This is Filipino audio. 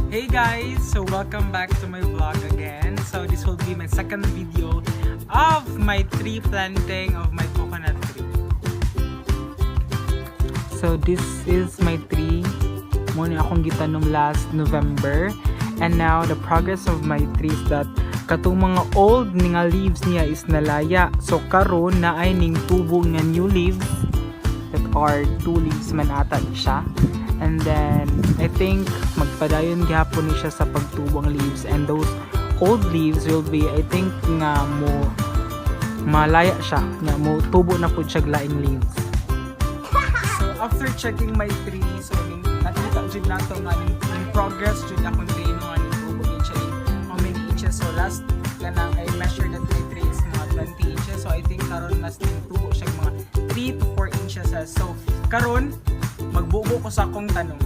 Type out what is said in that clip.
Hey guys! So welcome back to my vlog again. So this will be my second video of my tree planting of my coconut tree. So this is my tree. Muna akong gitanong last November. And now the progress of my tree is that katong mga old nga leaves niya is nalaya. So karon na ay ning tubo nga new leaves that are 2 leaves man ata siya. And then I think magpadayon gyapon ni siya sa pagtubong leaves, and those old leaves will be, I think nga mo malaya siya nga mo tubo na pud siya laing leaves. So after checking my tree, so nakita jud nato nga in progress jud akong tree no ani tubo ni siya how many inches. So last kana I measured that my tree is mga 20 inches. So I think karon mas tubo siya mga 3 to 4 inches. So karon magbugo ko sa akong tanong.